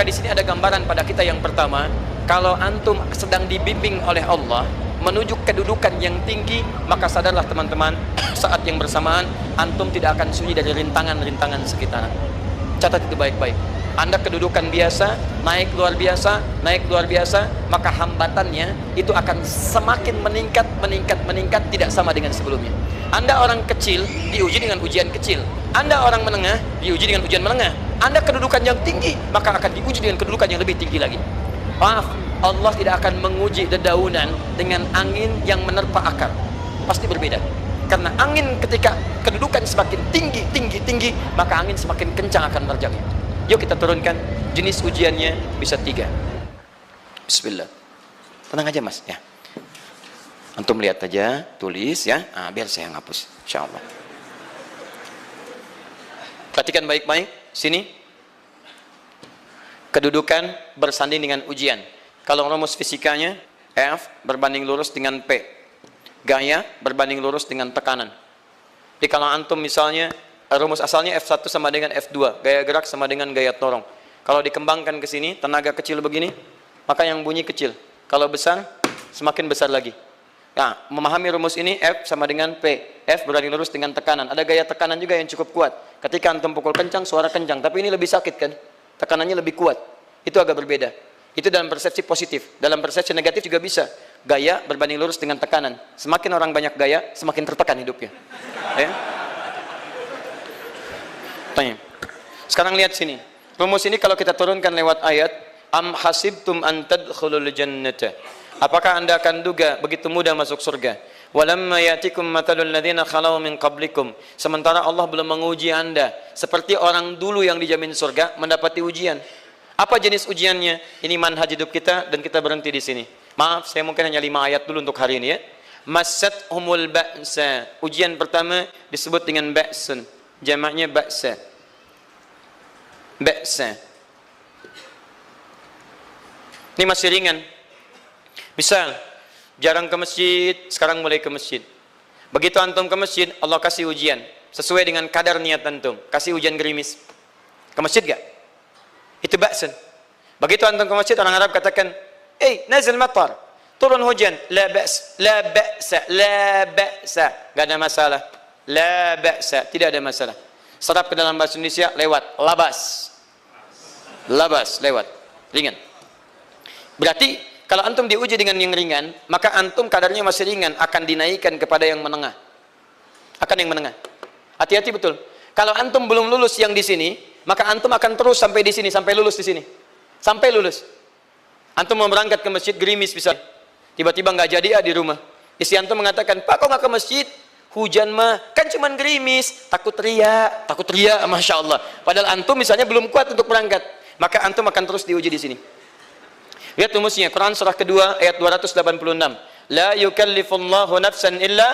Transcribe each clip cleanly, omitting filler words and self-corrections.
Maka di sini ada gambaran pada kita yang pertama, kalau antum sedang dibimbing oleh Allah menuju kedudukan yang tinggi, maka sadarlah teman-teman, saat yang bersamaan antum tidak akan sunyi dari rintangan-rintangan sekitaran. Catat itu baik-baik. Anda kedudukan biasa, naik luar biasa, maka hambatannya itu akan semakin meningkat, tidak sama dengan sebelumnya. Anda orang kecil, diuji dengan ujian kecil. Anda orang menengah, diuji dengan ujian menengah. Anda kedudukan yang tinggi, maka akan diuji dengan kedudukan yang lebih tinggi lagi. Maaf, Allah tidak akan menguji dedaunan dengan angin yang menerpa akar. Pasti berbeda. Karena angin ketika kedudukan semakin tinggi, maka angin semakin kencang akan menerjangnya. Yuk kita turunkan, jenis ujiannya bisa 3. Bismillah. Tenang aja mas ya. Antum lihat aja, tulis ya. Biar saya ngapus, insyaallah. Perhatikan baik-baik, sini. Kedudukan bersanding dengan ujian. Kalau rumus fisikanya, F berbanding lurus dengan P. Gaya berbanding lurus dengan tekanan. Jadi kalau antum misalnya, rumus asalnya F1 sama dengan F2, gaya gerak sama dengan gaya dorong. Kalau dikembangkan ke sini, tenaga kecil begini, maka yang bunyi kecil. Kalau besar, semakin besar lagi. Nah, memahami rumus ini, F sama dengan P. F berbanding lurus dengan tekanan. Ada gaya tekanan juga yang cukup kuat. Ketika antum pukul kencang, suara kencang. Tapi ini lebih sakit kan? Tekanannya lebih kuat. Itu agak berbeda. Itu dalam persepsi positif. Dalam persepsi negatif juga bisa. Gaya berbanding lurus dengan tekanan. Semakin orang banyak gaya, semakin tertekan hidupnya. Ya? Tanya. Sekarang lihat sini. Rumus ini kalau kita turunkan lewat ayat, am hasibtum an tadkhulul jannata. Apakah anda akan duga begitu mudah masuk surga? Walamma yatikum matalul ladzina khalau min qablikum. Sementara Allah belum menguji anda seperti orang dulu yang dijamin surga mendapati ujian. Apa jenis ujiannya? Ini manhaj hidup kita dan kita berhenti di sini. Maaf, saya mungkin hanya 5 ayat dulu untuk hari ini ya. Massathumul ba'sa. Ujian pertama disebut dengan ba'sun. Jamaknya ba'sa. Ba'sa. Ini masih ringan. Misal, jarang ke masjid, sekarang mulai ke masjid. Begitu antum ke masjid, Allah kasih ujian. Sesuai dengan kadar niat antum. Kasih ujian gerimis. Ke masjid gak? Itu ba'sun. Begitu antum ke masjid, orang Arab katakan, nazil matar. Turun hujan. La ba's, la ba'sa, la ba'sa. Gak ada masalah. La ba'sa. Tidak ada masalah. Serap ke dalam bahasa Indonesia, lewat. Labas. Labas, lewat. Ringan. Berarti, kalau antum diuji dengan yang ringan, maka antum kadarnya masih ringan, akan dinaikkan kepada yang menengah. Akan yang menengah. Hati-hati betul. Kalau antum belum lulus yang di sini, maka antum akan terus sampai di sini, sampai lulus di sini. Sampai lulus. Antum mau berangkat ke masjid, gerimis bisa. Tiba-tiba nggak jadi di rumah. Istri antum mengatakan, Pak kok nggak ke masjid? Hujan mah, kan cuman gerimis. Takut teriak, Masya Allah. Padahal antum misalnya belum kuat untuk berangkat. Maka antum akan terus diuji di sini. Lihat rumusnya, Quran surah kedua ayat 286. La yukallifullahu nafsan illa,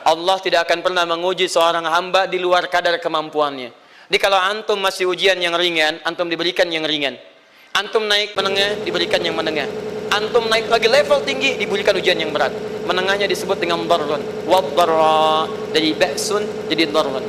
Allah tidak akan pernah menguji seorang hamba di luar kadar kemampuannya. Jadi kalau antum masih ujian yang ringan, antum diberikan yang ringan. Antum naik menengah, diberikan yang menengah. Antum naik lagi level tinggi, diberikan ujian yang berat. Menengahnya disebut dengan darrun. Waddarra, dari ba'sun jadi darrun.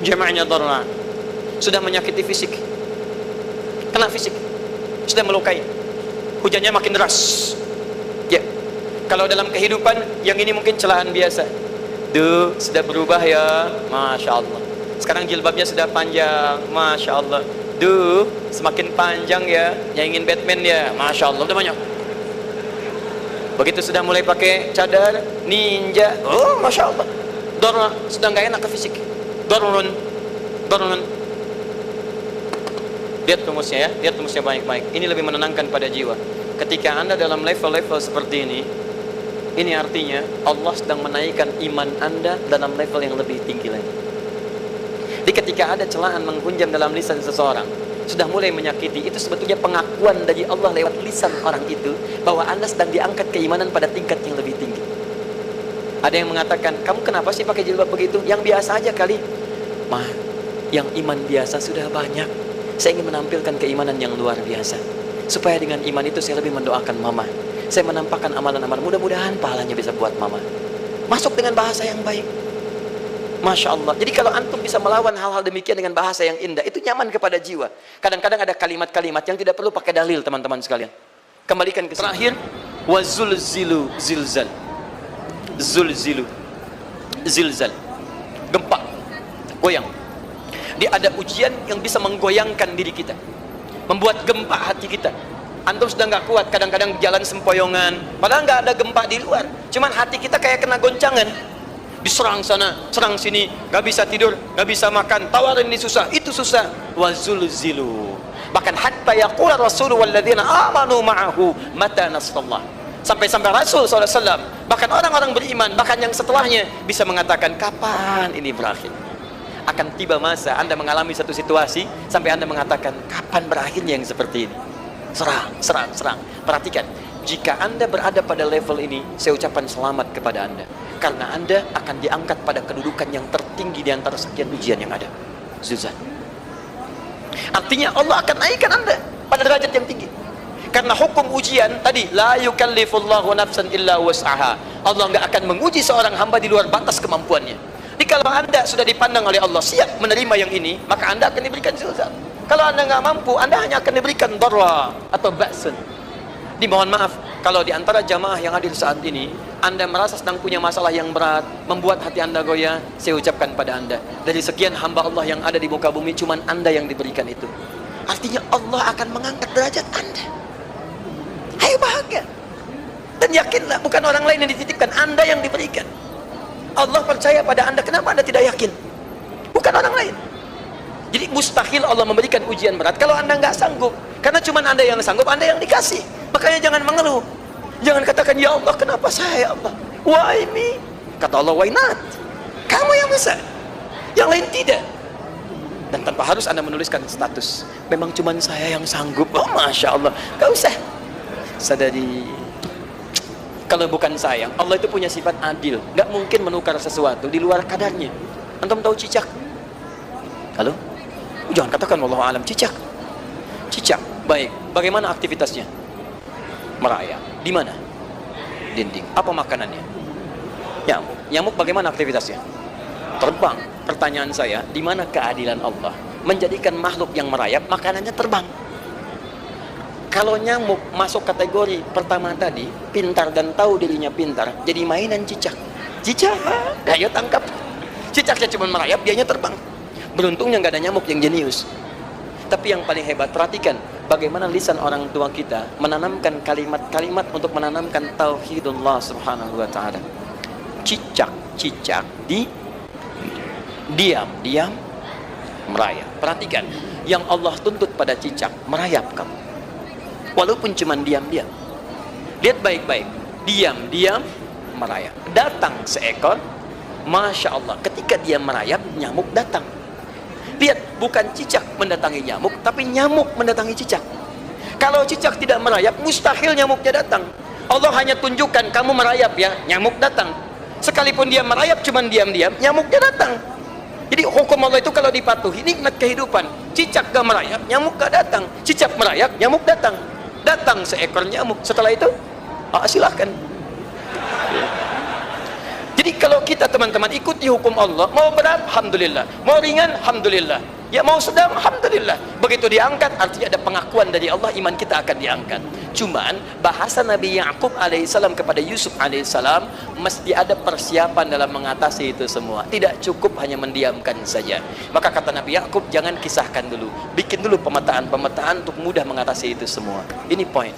Jamaknya darra. Sudah menyakiti fisik. Kena fisik. Sudah melukai. Hujannya makin deras. Ya. Kalau dalam kehidupan, yang ini mungkin celaan biasa. Duh, sudah berubah ya. Masya Allah. Sekarang jilbabnya sudah panjang. Masya Allah. Duh, semakin panjang ya. Yang ingin Batman ya. Masya Allah. Udah banyak. Begitu sudah mulai pakai cadar, ninja. Oh, Masya Allah. Dorong, sudah nggak enak ke fisik. Dorong. Lihat rumusnya ya. Lihat rumusnya baik-baik. Ini lebih menenangkan pada jiwa. Ketika anda dalam level-level seperti ini artinya Allah sedang menaikkan iman anda dalam level yang lebih tinggi lagi. Jadi ketika ada celaan menghunjam dalam lisan seseorang, sudah mulai menyakiti, itu sebetulnya pengakuan dari Allah lewat lisan orang itu bahwa anda sedang diangkat keimanan pada tingkat yang lebih tinggi. Ada yang mengatakan, kamu kenapa sih pakai jilbab begitu? Yang biasa aja kali. Mah, yang iman biasa sudah banyak. Saya ingin menampilkan keimanan yang luar biasa. Supaya dengan iman itu saya lebih mendoakan mama. Saya menampakkan amalan-amalan, mudah-mudahan pahalanya bisa buat mama. Masuk dengan bahasa yang baik. Masya Allah. Jadi kalau antum bisa melawan hal-hal demikian dengan bahasa yang indah, itu nyaman kepada jiwa. Kadang-kadang ada kalimat-kalimat yang tidak perlu pakai dalil, teman-teman sekalian. Kembalikan ke terakhir, wazulzilu zilzal. Zulzilu zilzal. Gempa, goyang. Dia ada ujian yang bisa menggoyangkan diri kita, membuat gempa hati kita. Antum sudah nggak kuat, kadang-kadang jalan sempoyongan, padahal nggak ada gempa di luar, cuman hati kita kayak kena goncangan. Diserang sana, serang sini, gak bisa tidur, gak bisa makan, tawarin ini susah, itu susah. Wazulzilu. Bahkan hatta yaqula Rasulullah walladzina amanu ma'ahu mata nasrullah. Sampai-sampai Rasul SAW, bahkan orang-orang beriman, bahkan yang setelahnya bisa mengatakan, kapan ini berakhir? Akan tiba masa Anda mengalami satu situasi sampai Anda mengatakan, kapan berakhirnya yang seperti ini? Serang, serang, serang. Perhatikan, jika Anda berada pada level ini, saya ucapkan selamat kepada Anda. Karena Anda akan diangkat pada kedudukan yang tertinggi di antara sekian ujian yang ada. Zuzan. Artinya Allah akan naikkan Anda pada derajat yang tinggi. Karena hukum ujian tadi, la yukallifullahu nafsan illa wus'aha. Allah nggak akan menguji seorang hamba di luar batas kemampuannya. Jadi kalau Anda sudah dipandang oleh Allah siap menerima yang ini, maka Anda akan diberikan zuzan. Kalau Anda nggak mampu, Anda hanya akan diberikan darra atau ba'sun. Dimohon maaf kalau di antara jamaah yang hadir saat ini Anda merasa sedang punya masalah yang berat, membuat hati Anda goyah, saya ucapkan pada Anda, dari sekian hamba Allah yang ada di muka bumi, cuman Anda yang diberikan itu. Artinya Allah akan mengangkat derajat Anda. Ayo bahagia. Dan yakinlah, bukan orang lain yang dititipkan, Anda yang diberikan. Allah percaya pada Anda, kenapa Anda tidak yakin? Bukan orang lain. Jadi mustahil Allah memberikan ujian berat kalau Anda nggak sanggup. Karena cuma Anda yang sanggup, Anda yang dikasih. Makanya jangan mengeluh. Jangan katakan, ya Allah, kenapa saya, ya Allah? Why me? Kata Allah, why not? Kamu yang bisa. Yang lain tidak. Dan tanpa harus Anda menuliskan status. Memang cuma saya yang sanggup. Oh, Masya Allah. Gak usah. Sadari. Kalau bukan saya, Allah itu punya sifat adil. Gak mungkin menukar sesuatu di luar kadarnya. Antum tahu cicak? Halo? Jangan katakan wallahu alam, cicak. Cicak, baik. Bagaimana aktivitasnya? Merayap. Di mana? Dinding. Apa makanannya? Nyamuk. Nyamuk bagaimana aktivitasnya? Terbang. Pertanyaan saya, di mana keadilan Allah menjadikan makhluk yang merayap makanannya terbang? Kalau nyamuk masuk kategori pertama tadi, pintar dan tahu dirinya pintar, jadi mainan cicak. Cicak, ayo tangkap. Cicaknya cuma merayap, dianya terbang. Beruntungnya nggak ada nyamuk yang jenius. Tapi yang paling hebat, perhatikan bagaimana lisan orang tua kita menanamkan kalimat-kalimat untuk menanamkan tauhidullah subhanahu wa ta'ala. Cicak-cicak diam-diam merayap. Perhatikan, yang Allah tuntut pada cicak, merayap kamu. Walaupun cuma diam-diam. Lihat baik-baik, diam-diam merayap. Datang seekor, Masya Allah, ketika dia merayap, nyamuk datang. Lihat, bukan cicak mendatangi nyamuk, tapi nyamuk mendatangi cicak. Kalau cicak tidak merayap, mustahil nyamuknya datang. Allah hanya tunjukkan, kamu merayap ya, nyamuk datang. Sekalipun dia merayap, cuman diam-diam, nyamuknya datang. Jadi hukum Allah itu kalau dipatuhi, nikmat kehidupan. Cicak gak merayap, nyamuk gak datang. Cicak merayap, nyamuk datang. Datang seekor nyamuk. Setelah itu, silahkan. Jadi kalau kita teman-teman ikuti hukum Allah, mau berat, alhamdulillah, mau ringan, alhamdulillah, ya mau sedang, alhamdulillah. Begitu diangkat, artinya ada pengakuan dari Allah, iman kita akan diangkat. Cuman bahasa Nabi Ya'qub alaihissalam kepada Yusuf alaihissalam, mesti ada persiapan dalam mengatasi itu semua. Tidak cukup hanya mendiamkan saja. Maka kata Nabi Ya'qub, jangan kisahkan dulu, bikin dulu pemetaan-pemetaan untuk mudah mengatasi itu semua. Ini poin.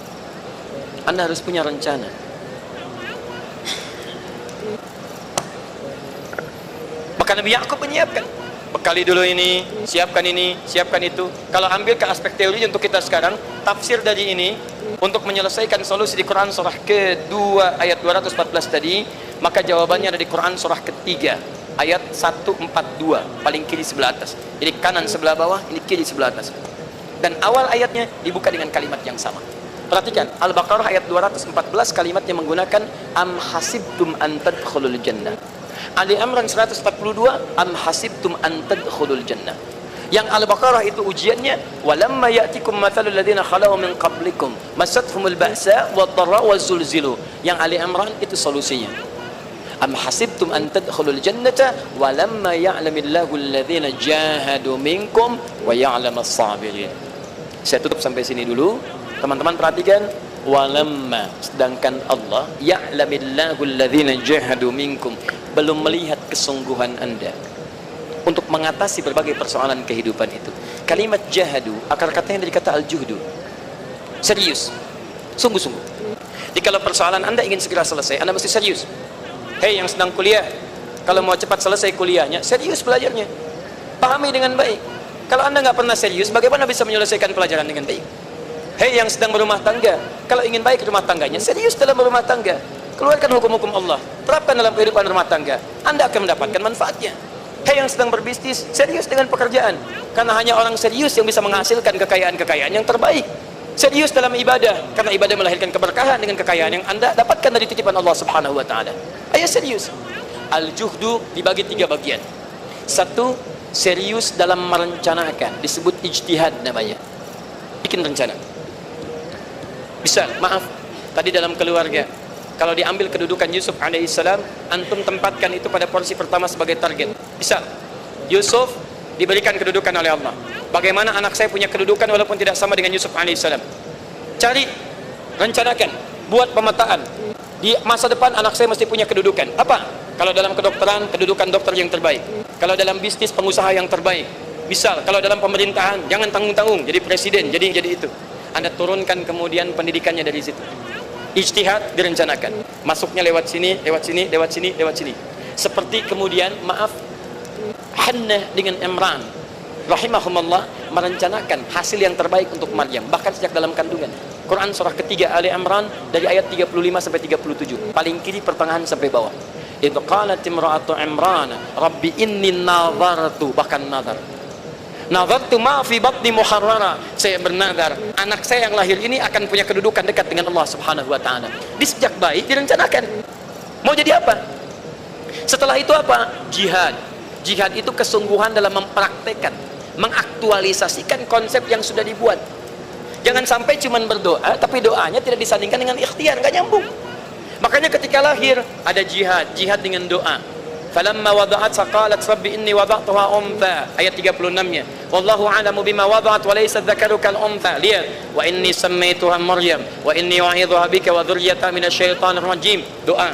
Anda harus punya rencana. Maka Nabi Ya'qub menyiapkan, bekali dulu ini, siapkan itu. Kalau ambil ke aspek teori untuk kita sekarang, tafsir dari ini untuk menyelesaikan solusi di Quran surah kedua ayat 214 tadi, maka jawabannya ada di Quran surah ketiga ayat 142, paling kiri sebelah atas. Jadi kanan sebelah bawah, ini kiri sebelah atas. Dan awal ayatnya dibuka dengan kalimat yang sama. Perhatikan, Al-Baqarah ayat 214 kalimatnya menggunakan am hasibtum an tadkhulul jannah. Ali Imran 142 am hasibtum an tadkhulul jannah. Yang Al-Baqarah itu ujiannya, walamma ya'tikum mathalul ladzina khalau min qablikum massatuhumul ba'sa wad-dharra waz-zulzilu. Yang Ali Imran itu solusinya. Am hasibtum an tadkhulul jannata wa lamma ya'lamillahu alladhina jahadu minkum wa ya'lamas sabirin. Saya tutup sampai sini dulu. Teman-teman perhatikan, walamma, sedangkan Allah ya'lamillahu alladhina jahadu minkum, belum melihat kesungguhan Anda untuk mengatasi berbagai persoalan kehidupan itu. Kalimat jahadu akar katanya dari kata al-juhdu, serius, sungguh-sungguh. Jadi kalau persoalan Anda ingin segera selesai, Anda mesti serius. Hei yang sedang kuliah, kalau mau cepat selesai kuliahnya, serius belajarnya, pahami dengan baik. Kalau Anda nggak pernah serius, bagaimana bisa menyelesaikan pelajaran dengan baik? Hei yang sedang berumah tangga, kalau ingin baik rumah tangganya, serius dalam berumah tangga, keluarkan hukum-hukum Allah, terapkan dalam kehidupan rumah tangga, Anda akan mendapatkan manfaatnya. Hei yang sedang berbisnis, serius dengan pekerjaan, karena hanya orang serius yang bisa menghasilkan kekayaan-kekayaan yang terbaik. Serius dalam ibadah, karena ibadah melahirkan keberkahan dengan kekayaan yang Anda dapatkan dari titipan Allah Subhanahu wa taala. Ayo serius. Al-juhdu dibagi 3 bagian. 1, serius dalam merencanakan, disebut ijtihad namanya. Bikin rencana. Bisa, maaf, tadi dalam keluarga, kalau diambil kedudukan Yusuf alaihissalam, antum tempatkan itu pada porsi pertama sebagai target. Bisa. Yusuf diberikan kedudukan oleh Allah. Bagaimana anak saya punya kedudukan walaupun tidak sama dengan Yusuf alaihissalam? Cari, rencanakan, buat pemetaan. Di masa depan anak saya mesti punya kedudukan. Apa? Kalau dalam kedokteran, kedudukan dokter yang terbaik. Kalau dalam bisnis, pengusaha yang terbaik. Misal, kalau dalam pemerintahan, jangan tanggung-tanggung, jadi presiden, jadi itu. Anda turunkan kemudian pendidikannya dari situ. Ijtihad direncanakan. Masuknya lewat sini, lewat sini, lewat sini, lewat sini. Seperti kemudian, maaf, Hannah dengan Imran rahimahumullah merencanakan hasil yang terbaik untuk Maryam, bahkan sejak dalam kandungan. Quran surah ketiga Ali Imran dari ayat 35 sampai 37, paling kiri pertengahan sampai bawah. Idh qalat imra'atu Imran rabbi inni nazartu, bahkan nazartu ma fi batni muharrara, saya bernazar anak saya yang lahir ini akan punya kedudukan dekat dengan Allah Subhanahu wa taala. Di sejak bayi direncanakan mau jadi apa. Setelah itu apa? Jihad itu kesungguhan dalam mempraktekkan, mengaktualisasikan konsep yang sudah dibuat. Jangan sampai cuma berdoa tapi doanya tidak disandingkan dengan ikhtiar, nggak nyambung. Makanya ketika lahir ada jihad dengan doa. Falamma wada'at saqalat rabbi inni wada'tuha untha, ayat 36-nya. Wallahu a'lamu bima wada'at wa laysa dzakaru kal untha. Lihat, wa inni sammaituha Maryam wa inni wa'idhuha bika wa dzurriyyataha minasyaitonir rajim. Doa.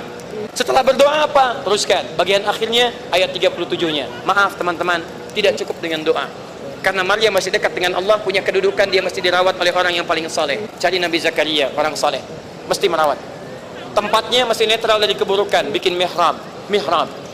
Setelah berdoa apa? Teruskan. Bagian akhirnya ayat 37-nya. Maaf teman-teman, tidak cukup dengan doa. Karena Maryam masih dekat dengan Allah, punya kedudukan, dia mesti dirawat oleh orang yang paling saleh. Cari Nabi Zakaria, orang saleh. Mesti merawat. Tempatnya masih netral dari keburukan, bikin mihrab.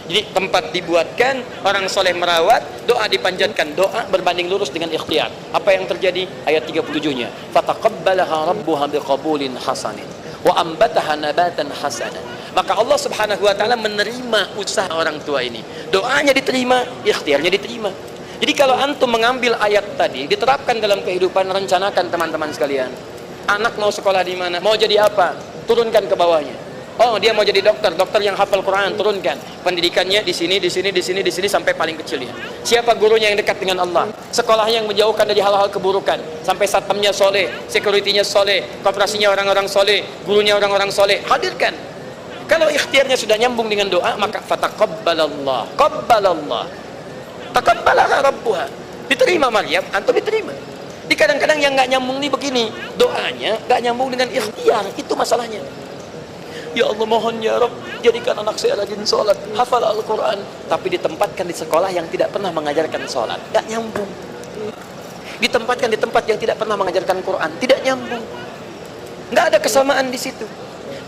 Jadi tempat dibuatkan, orang soleh merawat, doa dipanjatkan, doa berbanding lurus dengan ikhtiar. Apa yang terjadi? Ayat 37-nya. Fataqabbalaha rabbuha biqabulin hasanin wa ambataha nabatan hasanan. Maka Allah Subhanahu wa taala menerima usaha orang tua ini. Doanya diterima, ikhtiarnya diterima. Jadi kalau antum mengambil ayat tadi, diterapkan dalam kehidupan, rencanakan teman-teman sekalian. Anak mau sekolah di mana? Mau jadi apa? Turunkan ke bawahnya. Oh, dia mau jadi dokter yang hafal Quran, turunkan. Pendidikannya di sini sampai paling kecilnya. Siapa gurunya yang dekat dengan Allah? Sekolahnya yang menjauhkan dari hal-hal keburukan. Sampai satpamnya soleh, security-nya soleh, koperasinya orang-orang soleh, gurunya orang-orang soleh. Hadirkan. Kalau ikhtiarnya sudah nyambung dengan doa, maka fataqabbalallah. Taqabbalaha rabbuha. Diterima Maryam, antum diterima. Di kadang-kadang yang nggak nyambung nih begini, doanya nggak nyambung dengan ikhtiar, itu masalahnya. Ya Allah, mohon ya Rabb, jadikan anak saya rajin sholat, hafal Al-Quran, tapi ditempatkan di sekolah yang tidak pernah mengajarkan sholat, nggak nyambung. Ditempatkan di tempat yang tidak pernah mengajarkan Quran, tidak nyambung. Nggak ada kesamaan di situ.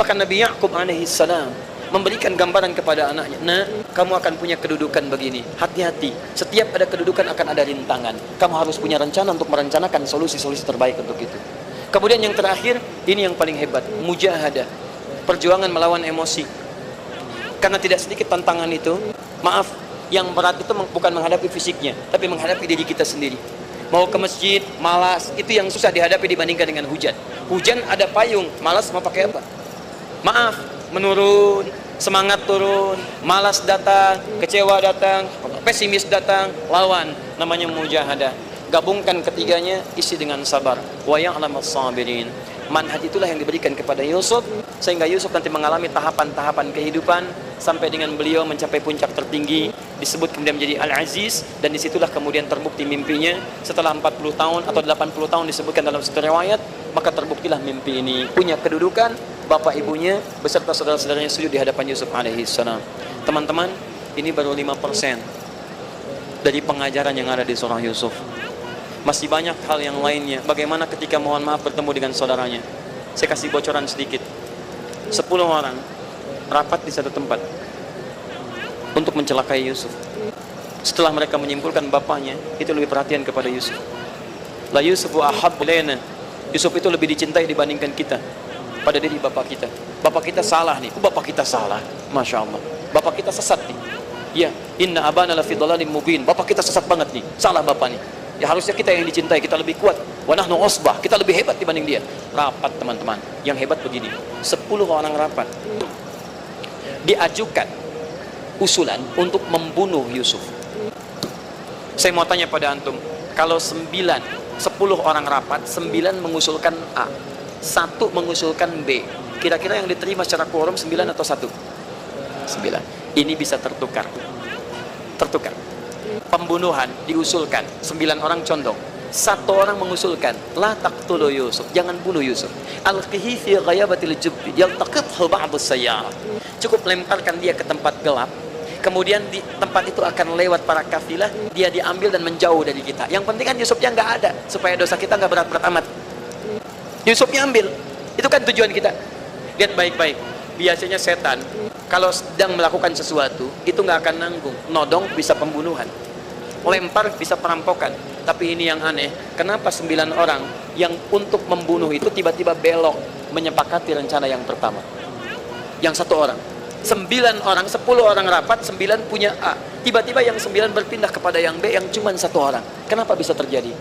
Maka Nabi Ya'qub alaihissalam memberikan gambaran kepada anaknya, nah, kamu akan punya kedudukan begini, hati-hati, setiap ada kedudukan akan ada rintangan, kamu harus punya rencana untuk merencanakan solusi-solusi terbaik untuk itu. Kemudian yang terakhir, ini yang paling hebat, mujahadah, perjuangan melawan emosi. Karena tidak sedikit tantangan itu, maaf, yang berat itu bukan menghadapi fisiknya, tapi menghadapi diri kita sendiri. Mau ke masjid, malas, itu yang susah dihadapi dibandingkan dengan hujan. Hujan ada payung, malas mau pakai apa? Maaf, menurun, semangat turun, malas datang, kecewa datang, pesimis datang, lawan, namanya mujahadah. Gabungkan ketiganya, isi dengan sabar. Wa ya'lamas sabirin. Manhaj itulah yang diberikan kepada Yusuf, sehingga Yusuf nanti mengalami tahapan-tahapan kehidupan sampai dengan beliau mencapai puncak tertinggi, disebut kemudian menjadi Al-Aziz, dan disitulah kemudian terbukti mimpinya setelah 40 tahun atau 80 tahun disebutkan dalam satu riwayat, maka terbuktilah mimpi ini punya kedudukan bapak ibunya beserta saudara-saudaranya sujud di hadapan Yusuf alaihi salam. Teman-teman, ini baru 5% dari pengajaran yang ada di surah Yusuf. Masih banyak hal yang lainnya. Bagaimana ketika mohon maaf bertemu dengan saudaranya. Saya kasih bocoran sedikit. 10 orang rapat di satu tempat untuk mencelakai Yusuf. Setelah mereka menyimpulkan bapaknya itu lebih perhatian kepada Yusuf. La Yusufu ahabbu ilaina. Yusuf itu lebih dicintai dibandingkan kita pada diri bapak kita. Bapak kita salah nih. Bapak kita salah. Masya Allah. Bapak kita sesat nih. Ya, inna abana lafi dhalalim mubin. Bapak kita sesat banget nih. Salah bapak nih. Ya harusnya kita yang dicintai, kita lebih kuat. Wa nahnu usbah, kita lebih hebat dibanding dia. Rapat teman-teman. Yang hebat begini. 10 orang rapat. Diajukan usulan untuk membunuh Yusuf. Saya mau tanya pada antum, kalau 10 orang rapat, 9 mengusulkan A, 1 mengusulkan B, kira-kira yang diterima secara quorum 9 atau 1? 9. Ini bisa tertukar. Pembunuhan diusulkan 9 orang condong, 1 orang mengusulkan la taqtulu Yusuf, jangan bunuh Yusuf, alqihi fi ghayabatil jubbi yaltaqithu ba'd as-sayyarah, cukup lemparkan dia ke tempat gelap, kemudian di tempat itu akan lewat para kafilah, dia diambil dan menjauh dari kita. Yang penting kan Yusufnya nggak ada, supaya dosa kita nggak berat-berat amat. Yusufnya ambil, itu kan tujuan kita. Lihat baik-baik, biasanya setan kalau sedang melakukan sesuatu itu nggak akan nanggung. Nodong bisa pembunuhan, lempar bisa perampokan. Tapi ini yang aneh, kenapa 9 orang yang untuk membunuh itu tiba-tiba belok menyepakati rencana yang pertama? Yang 1 orang, 9 orang, 10 orang rapat, 9 punya A, tiba-tiba yang 9 berpindah kepada yang B yang cuma 1 orang. Kenapa bisa terjadi?